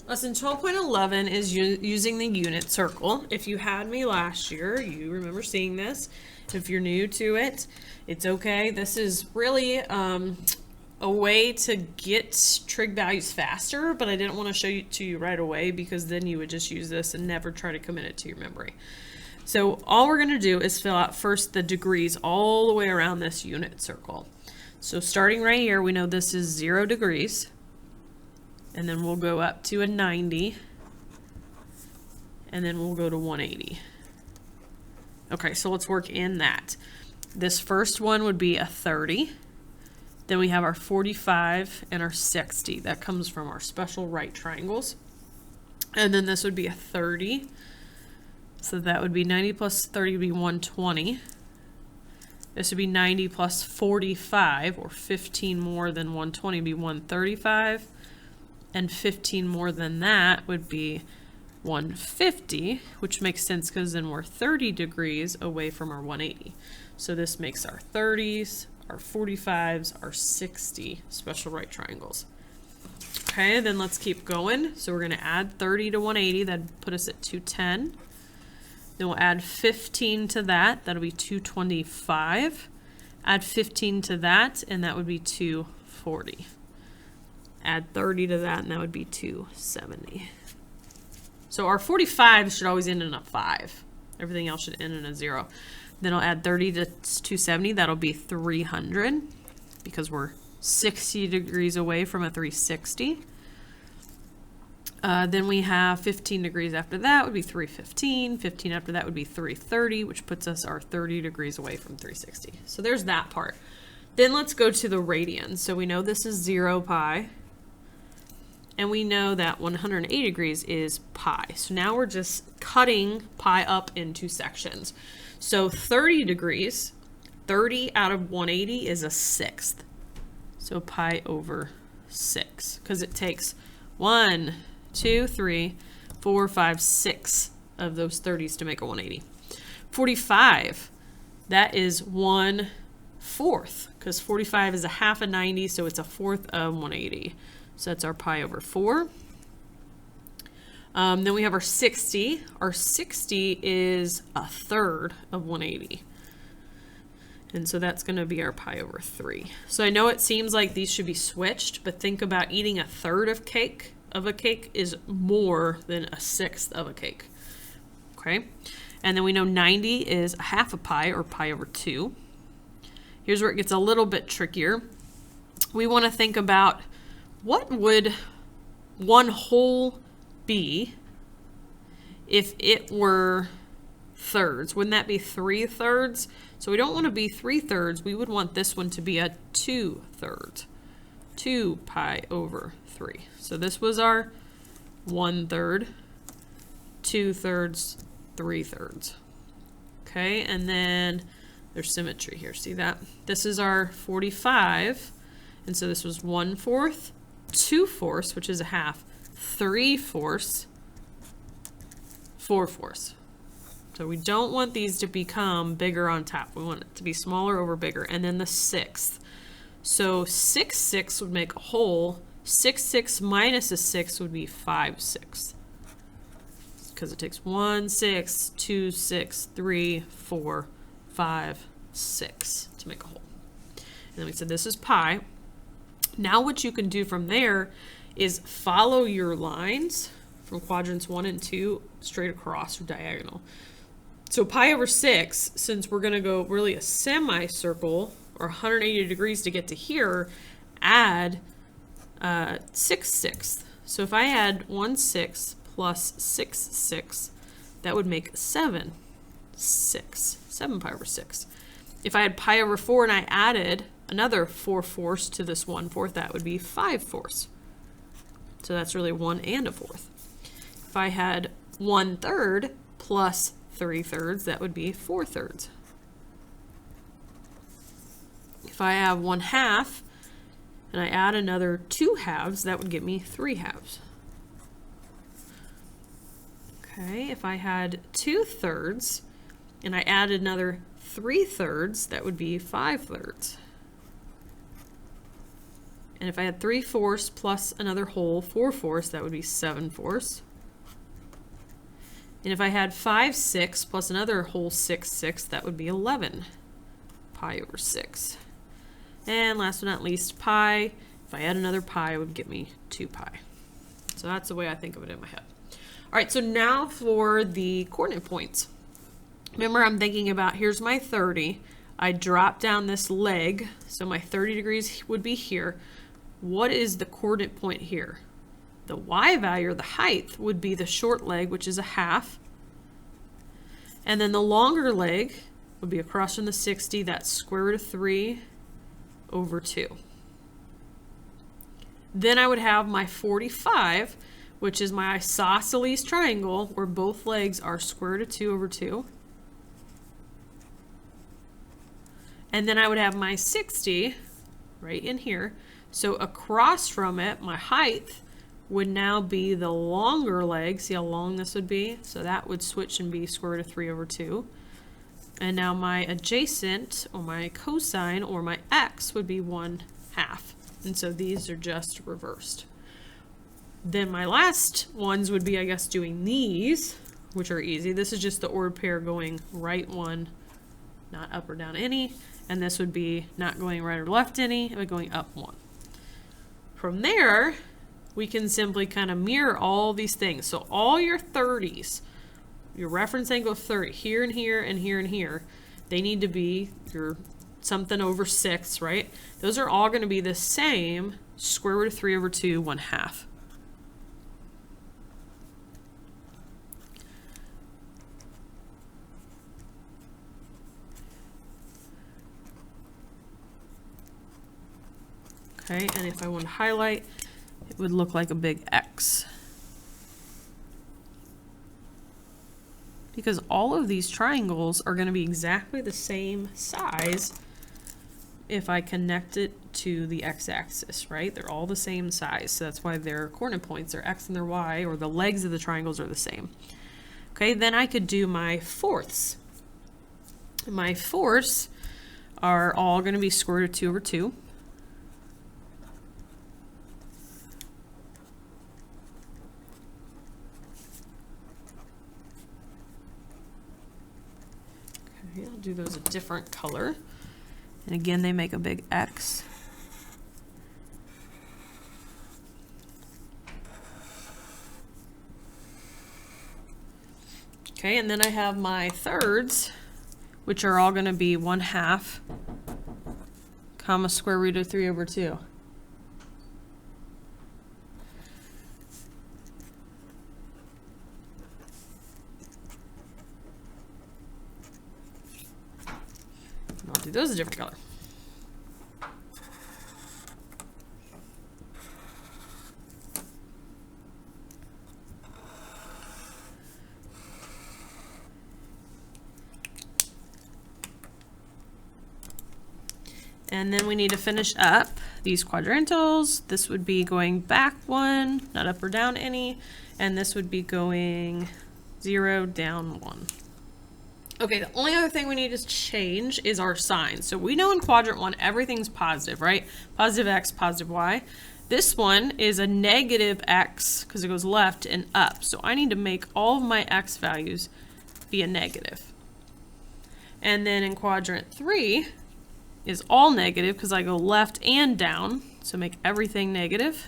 Lesson 12.11 is using the unit circle. If you had me last year, you remember seeing this. If you're new to it, it's okay. This is really a way to get trig values faster, but I didn't want to show it to you right away because then you would just use this and never try to commit it to your memory. So all we're going to do is fill out first the degrees all the way around this unit circle. So starting right here, we know this is 0 degrees. And then we'll go up to a 90. And then we'll go to 180. Okay, so let's work in that. This first one would be a 30. Then we have our 45 and our 60. That comes from our special right triangles. And then this would be a 30. So that would be 90 plus 30 would be 120. This would be 90 plus 45, or 15 more than 120 would be 135. And 15 more than that would be 150, which makes sense because then we're 30 degrees away from our 180. So this makes our 30s, our 45s, our 60 special right triangles. Okay, then let's keep going. So we're going to add 30 to 180. That'd put us at 210. Then we'll add 15 to that. That'll be 225. Add 15 to that, and that would be 240. Add 30 to that, and that would be 270. So our 45 should always end in a 5. Everything else should end in a 0. Then I'll add 30 to 270. That'll be 300 because we're 60 degrees away from a 360. Then we have 15 degrees after that would be 315. 15 after that would be 330, which puts us our 30 degrees away from 360. So there's that part. Then let's go to the radians. So we know this is 0 pi. And we know that 180 degrees is pi. So now we're just cutting pi up into sections. So 30 degrees, 30 out of 180 is a sixth. So pi over 6. Because it takes 1, 2, 3, 4, 5, 6 of those 30s to make a 180. 45, that is 1/4. Because 45 is a half a 90, so it's a fourth of 180. So that's our pi over 4. Then we have our 60. Our 60 is a third of 180. And so that's going to be our pi over 3. So I know it seems like these should be switched, but think about eating a third of a cake is more than a sixth of a cake. Okay? And then we know 90 is a half a pi, or pi over 2. Here's where it gets a little bit trickier. We want to think about what would 1 whole be if it were thirds? Wouldn't that be 3/3? So we don't want to be 3/3. We would want this one to be a 2/3. 2 pi over 3. So this was our 1/3, 2/3, 3/3. Okay, and then there's symmetry here. See that? This is our 45. And so this was 1/4. 2/4, which is a half, 3/4, 4/4. So we don't want these to become bigger on top. We want it to be smaller over bigger. And then the sixth. So 6/6 would make a whole. 6/6 minus a 6 would be 5/6. Because it takes 1, 6, 2, 6, 3, 4, 5, 6 to make a whole. And then we said this is pi. Now what you can do from there is follow your lines from quadrants 1 and 2 straight across or diagonal. So pi over 6, since we're going to go really a semicircle or 180 degrees to get to here, add 6/6. So if I add 1/6 plus 6/6, that would make 7/6. 7 pi over 6. If I had pi over 4 and I added another 4/4 to this 1/4, that would be 5/4. So that's really 1 and a 4th. If I had 1/3 plus 3/3, that would be 4/3. If I have 1/2 and I add another 2/2, that would give me 3/2. Okay, if I had 2/3 and I add another 3/3, that would be 5/3. And if I had 3/4 plus another whole 4/4, that would be 7/4. And if I had 5/6 plus another whole 6/6, that would be 11 pi over 6. And last but not least, pi. If I add another pi, it would get me 2 pi. So that's the way I think of it in my head. All right, so now for the coordinate points. Remember, I'm thinking about, here's my 30. I drop down this leg, so my 30 degrees would be here. What is the coordinate point here? The y value, or the height, would be the short leg, which is a half. And then the longer leg would be across from the 60, that's square root of 3 over 2. Then I would have my 45, which is my isosceles triangle, where both legs are square root of 2 over 2. And then I would have my 60 right in here. So across from it, my height would now be the longer leg. See how long this would be? So that would switch and be square root of 3 over 2. And now my adjacent, or my cosine, or my x would be 1/2. And so these are just reversed. Then my last ones would be, I guess, doing these, which are easy. This is just the ordered pair going right one, not up or down any. And this would be not going right or left any, but going up one. From there, we can simply kind of mirror all these things. So all your 30s, your reference angle of 30, here and here and here and here, they need to be your something over 6, right? Those are all going to be the same, square root of 3 over 2, 1/2. Okay, and if I want to highlight, it would look like a big X. Because all of these triangles are going to be exactly the same size if I connect it to the x-axis, right? They're all the same size, so that's why their coordinate points, their x and their y, or the legs of the triangles, are the same. Okay, then I could do my fourths. My fourths are all going to be square root of 2 over 2. Okay, I'll do those a different color. And again, they make a big X. Okay, and then I have my thirds, which are all going to be 1/2 comma square root of 3 over 2. I'll do those a different color. And then we need to finish up these quadrantals. This would be going back one, not up or down any, and this would be going 0, down 1. Okay, the only other thing we need to change is our sign. So we know in quadrant 1, everything's positive, right? Positive x, positive y. This one is a negative x because it goes left and up. So I need to make all of my x values be a negative. And then in quadrant 3 is all negative because I go left and down. So make everything negative.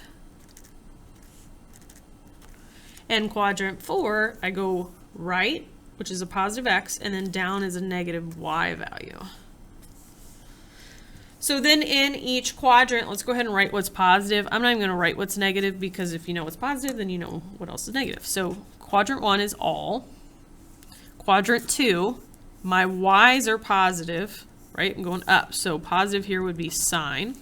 And quadrant 4, I go right, which is a positive x, and then down is a negative y value. So then in each quadrant, let's go ahead and write what's positive. I'm not even going to write what's negative because if you know what's positive, then you know what else is negative. So quadrant 1 is all. Quadrant 2, my y's are positive, right? I'm going up. So positive here would be sine.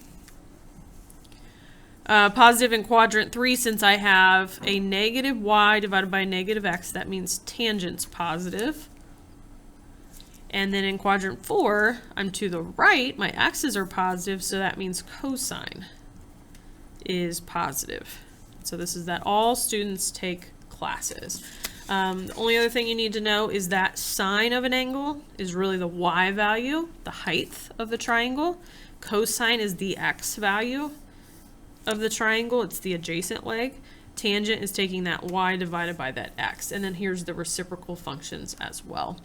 Positive in quadrant 3, since I have a negative y divided by a negative x, that means tangent's positive. And then in quadrant 4, I'm to the right, my x's are positive, so that means cosine is positive. So this is that all students take classes. The only other thing you need to know is that sine of an angle is really the y value, the height of the triangle. Cosine is the x value. of the triangle, it's the adjacent leg. Tangent is taking that y divided by that x. And then here's the reciprocal functions as well.